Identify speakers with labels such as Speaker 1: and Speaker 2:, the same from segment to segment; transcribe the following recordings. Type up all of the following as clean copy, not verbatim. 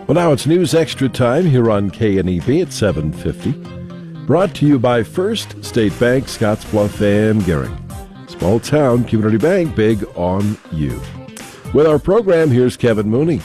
Speaker 1: Well, now it's News Extra time here on KNEB at 7:50. Brought to you by First State Bank, Scottsbluff and Gering. Small town community bank, big on you. With our program, here's Kevin Mooney.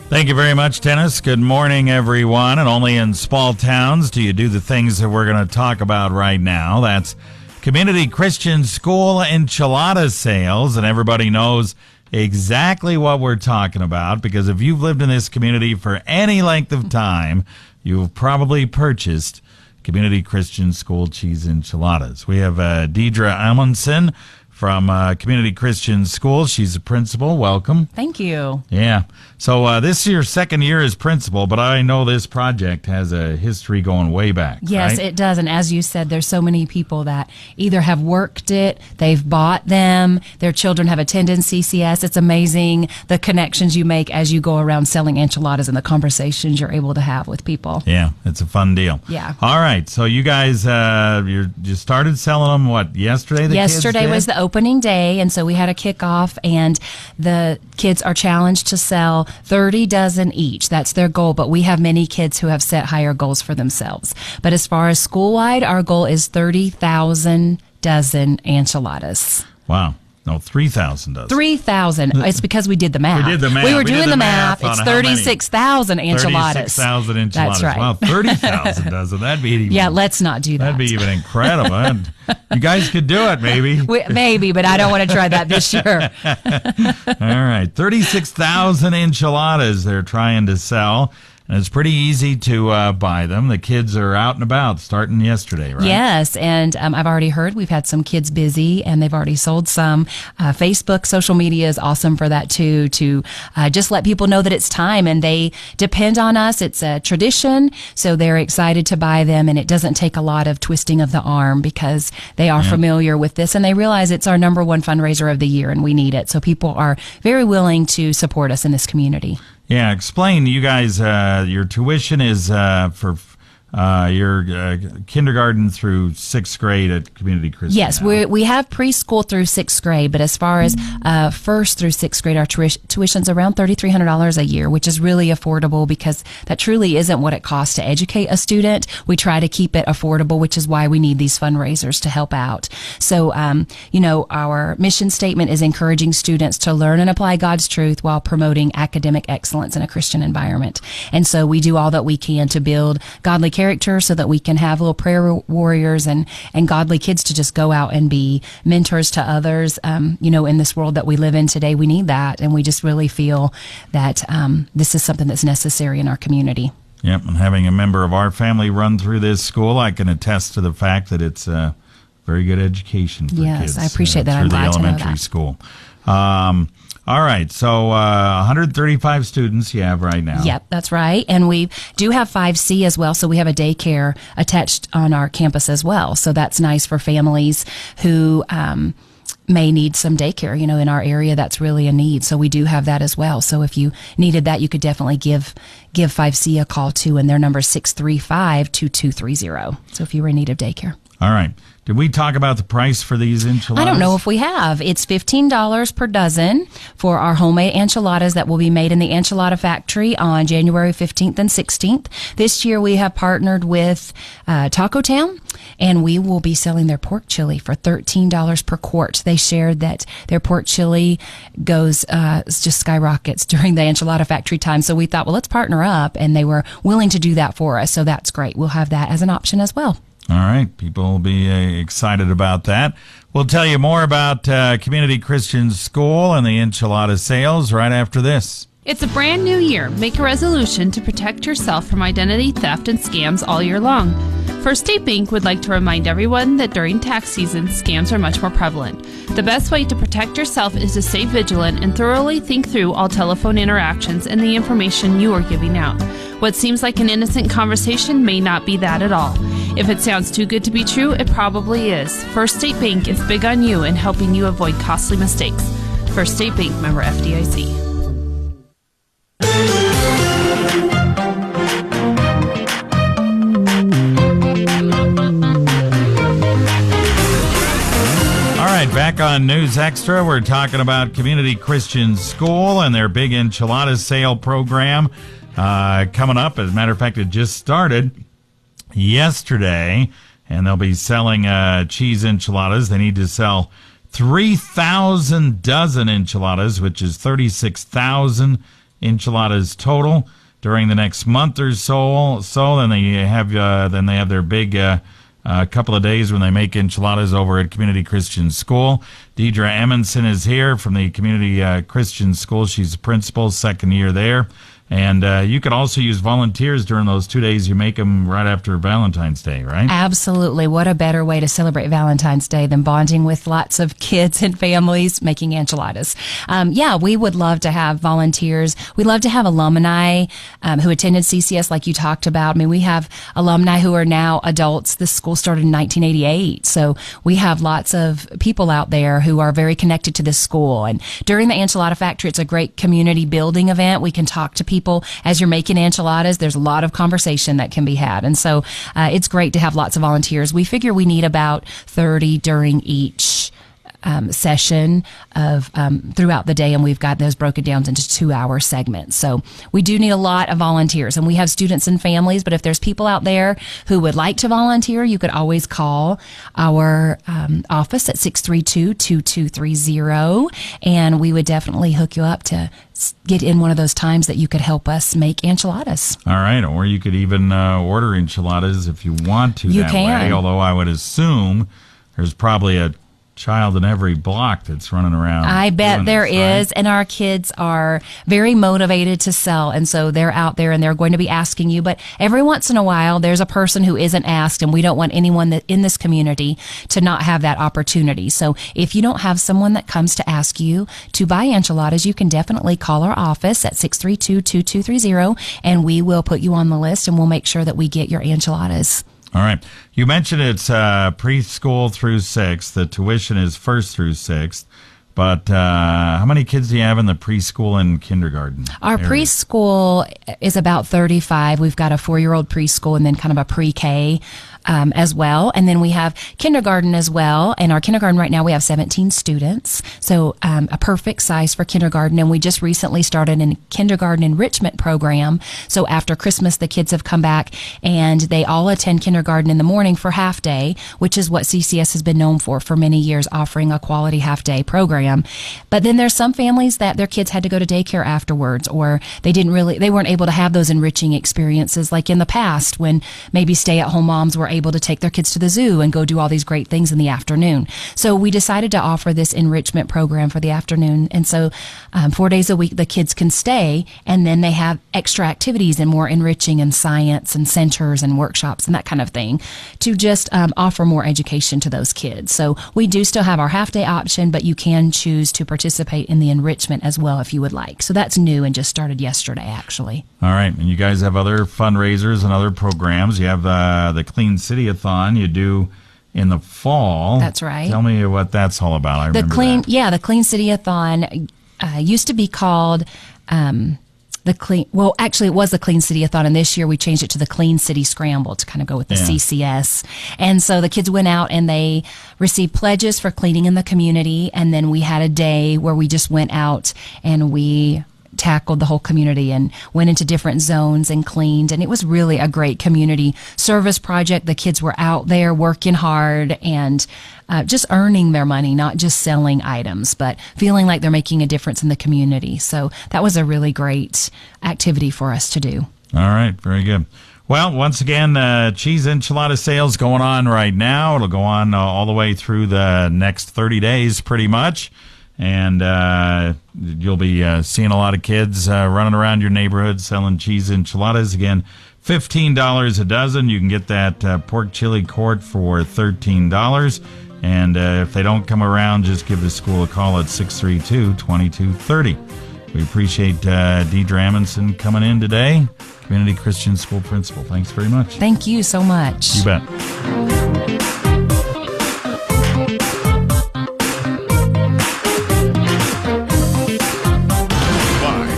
Speaker 2: Thank you very much, Dennis. Good morning, everyone. And only in small towns do you do the things that we're going to talk about right now. That's Community Christian School enchilada sales, and everybody knows exactly what we're talking about, because if you've lived in this community for any length of time, you've probably purchased Community Christian School cheese enchiladas. We have Diedre Amundsen from Community Christian School. She's a principal. Welcome.
Speaker 3: Thank you.
Speaker 2: Yeah. So this is your second year as principal, but I know this project has a history going way back.
Speaker 3: Yes,
Speaker 2: right?
Speaker 3: It does. And as you said, there's so many people that either have worked it, they've bought them, their children have attended CCS. It's amazing the connections you make as you go around selling enchiladas and the conversations you're able to have with people.
Speaker 2: Yeah, it's a fun deal.
Speaker 3: Yeah.
Speaker 2: All right. So you guys, you started selling them, what, yesterday?
Speaker 3: Yesterday was the opening day, and so we had a kickoff, and the kids are challenged to sell 30 dozen each. That's their goal, but we have many kids who have set higher goals for themselves. But as far as school-wide, our goal is 30,000 dozen enchiladas.
Speaker 2: Wow. No, 3,000 dozen.
Speaker 3: 3,000. It's because we did the math.
Speaker 2: We did the math.
Speaker 3: We were doing the math. It's 36,000 enchiladas.
Speaker 2: 36,000 enchiladas.
Speaker 3: That's right.
Speaker 2: Wow, 30,000 dozen. That'd be even.
Speaker 3: Yeah, let's not do that.
Speaker 2: That'd be even incredible. And you guys could do it, maybe.
Speaker 3: Maybe, but I don't want to try that this year.
Speaker 2: All right. 36,000 enchiladas they're trying to sell. And it's pretty easy to buy them. The kids are out and about starting yesterday, right?
Speaker 3: Yes, and I've already heard we've had some kids busy, and they've already sold some. Facebook, social media is awesome for that, too, to just let people know that it's time, and they depend on us. It's a tradition, so they're excited to buy them, and it doesn't take a lot of twisting of the arm because they are familiar with this, and they realize it's our number one fundraiser of the year, and we need it. So people are very willing to support us in this community.
Speaker 2: Yeah, explain, you guys, your tuition is for your kindergarten through sixth grade at Community Christian.
Speaker 3: Yes, we have preschool through sixth grade, but as far as first through sixth grade, our tuition's around $3,300 a year, which is really affordable because that truly isn't what it costs to educate a student. We try to keep it affordable, which is why we need these fundraisers to help out. So, our mission statement is encouraging students to learn and apply God's truth while promoting academic excellence in a Christian environment. And so we do all that we can to build godly character so that we can have little prayer warriors and godly kids to just go out and be mentors to others. In this world that we live in today, we need that. And we just really feel that this is something that's necessary in our community.
Speaker 2: Yep, and having a member of our family run through this school, I can attest to the fact that it's a very good education for kids.
Speaker 3: Yes, I appreciate that.
Speaker 2: Through
Speaker 3: I'm glad
Speaker 2: the
Speaker 3: to know
Speaker 2: elementary
Speaker 3: that.
Speaker 2: School. All right, so 135 students you have right now.
Speaker 3: Yep, that's right. And we do have 5C as well, so we have a daycare attached on our campus as well. So that's nice for families who may need some daycare. In our area, that's really a need. So we do have that as well. So if you needed that, you could definitely give 5C a call too, and their number is 635-2230. So if you were in need of daycare.
Speaker 2: All right. Did we talk about the price for these enchiladas?
Speaker 3: I don't know if we have. It's $15 per dozen for our homemade enchiladas that will be made in the Enchilada Factory on January 15th and 16th. This year we have partnered with Taco Town, and we will be selling their pork chili for $13 per quart. They shared that their pork chili just skyrockets during the Enchilada Factory time. So we thought, well, let's partner up, and they were willing to do that for us. So that's great. We'll have that as an option as well.
Speaker 2: All right. People will be excited about that. We'll tell you more about Community Christian School and the enchilada sales right after this.
Speaker 4: It's a brand new year. Make a resolution to protect yourself from identity theft and scams all year long. First State Bank would like to remind everyone that during tax season, scams are much more prevalent. The best way to protect yourself is to stay vigilant and thoroughly think through all telephone interactions and the information you are giving out. What seems like an innocent conversation may not be that at all. If it sounds too good to be true, it probably is. First State Bank is big on you and helping you avoid costly mistakes. First State Bank, member FDIC.
Speaker 2: Back on News Extra, we're talking about Community Christian School and their big enchilada sale program. coming up. As a matter of fact, it just started yesterday, and they'll be selling cheese enchiladas. They need to sell 3,000 dozen enchiladas, which is 36,000 enchiladas total during the next month or so. Then they have their big couple of days when they make enchiladas over at Community Christian School. Diedre Amundsen is here from the Community Christian School. She's the principal, second year there. And you could also use volunteers during those 2 days. You make them right after Valentine's Day, right?
Speaker 3: Absolutely. What a better way to celebrate Valentine's Day than bonding with lots of kids and families making enchiladas. We would love to have volunteers. We'd love to have alumni who attended CCS like you talked about. I mean, we have alumni who are now adults. This school started in 1988. So we have lots of people out there who are very connected to this school. And during the Enchilada Factory, it's a great community building event. We can talk to people as you're making enchiladas. There's a lot of conversation that can be had. And so it's great to have lots of volunteers. We figure we need about 30 during each session of throughout the day, and we've got those broken down into 2-hour segments. So we do need a lot of volunteers, and we have students and families, but if there's people out there who would like to volunteer, you could always call our office at 632-2230, and we would definitely hook you up to get in one of those times that you could help us make enchiladas.
Speaker 2: All right, or you could even order enchiladas if you want to.
Speaker 3: You
Speaker 2: that
Speaker 3: can.
Speaker 2: way, although I would assume there's probably a child in every block that's running around.
Speaker 3: I bet there
Speaker 2: is, right?
Speaker 3: and our kids are very motivated to sell, and so they're out there and they're going to be asking you, but every once in a while there's a person who isn't asked, and we don't want anyone that in this community to not have that opportunity. So if you don't have someone that comes to ask you to buy enchiladas, you can definitely call our office at 632-2230, and we will put you on the list, and we'll make sure that we get your enchiladas.
Speaker 2: All right. You mentioned it's preschool through 6th. The tuition is 1st through 6th. But how many kids do you have in the preschool and kindergarten?
Speaker 3: Our
Speaker 2: area?
Speaker 3: Preschool is about 35. We've got a 4-year-old preschool and then kind of a pre-K as well. And then we have kindergarten as well. And our kindergarten right now, we have 17 students. So a perfect size for kindergarten. And we just recently started a kindergarten enrichment program. So after Christmas, the kids have come back and they all attend kindergarten in the morning for half day, which is what CCS has been known for many years, offering a quality half day program. But then there's some families that their kids had to go to daycare afterwards, or they weren't able to have those enriching experiences like in the past when maybe stay-at-home moms were able to take their kids to the zoo and go do all these great things in the afternoon. So we decided to offer this enrichment program for the afternoon. And so 4 days a week, the kids can stay, and then they have extra activities and more enriching and science and centers and workshops and that kind of thing to just offer more education to those kids. So we do still have our half-day option, but you can choose to participate in the enrichment as well if you would like. So that's new and just started yesterday, actually.
Speaker 2: All right. And you guys have other fundraisers and other programs. You have the Clean City-a-thon you do in the fall.
Speaker 3: That's right.
Speaker 2: Tell me what that's all about. I remember that.
Speaker 3: The Clean City-a-thon used to be called actually it was the Clean City-a-thon, and this year we changed it to the Clean City Scramble to kind of go with the CCS. And so the kids went out and they received pledges for cleaning in the community, and then we had a day where we just went out and we tackled the whole community and went into different zones and cleaned, and it was really a great community service project. The kids were out there working hard and just earning their money, not just selling items, but feeling like they're making a difference in the community. So that was a really great activity for us to do.
Speaker 2: All right, very good. Well, once again, cheese enchilada sales going on right now. It'll go on all the way through the next 30 days pretty much. And you'll be seeing a lot of kids running around your neighborhood selling cheese enchiladas. Again, $15 a dozen. You can get that pork chili quart for $13. And if they don't come around, just give the school a call at 632-2230. We appreciate Diedre Amundsen coming in today, Community Christian School Principal. Thanks very much.
Speaker 3: Thank you so much.
Speaker 2: You bet.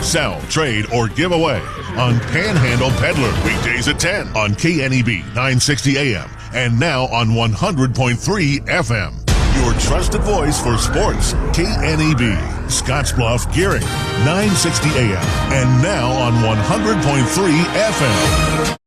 Speaker 5: Sell, trade, or give away on Panhandle Peddler, weekdays at 10 on KNEB 960 AM and now on 100.3 FM. Your trusted voice for sports. KNEB. Scottsbluff, Gearing. 960 AM. And now on 100.3 FM.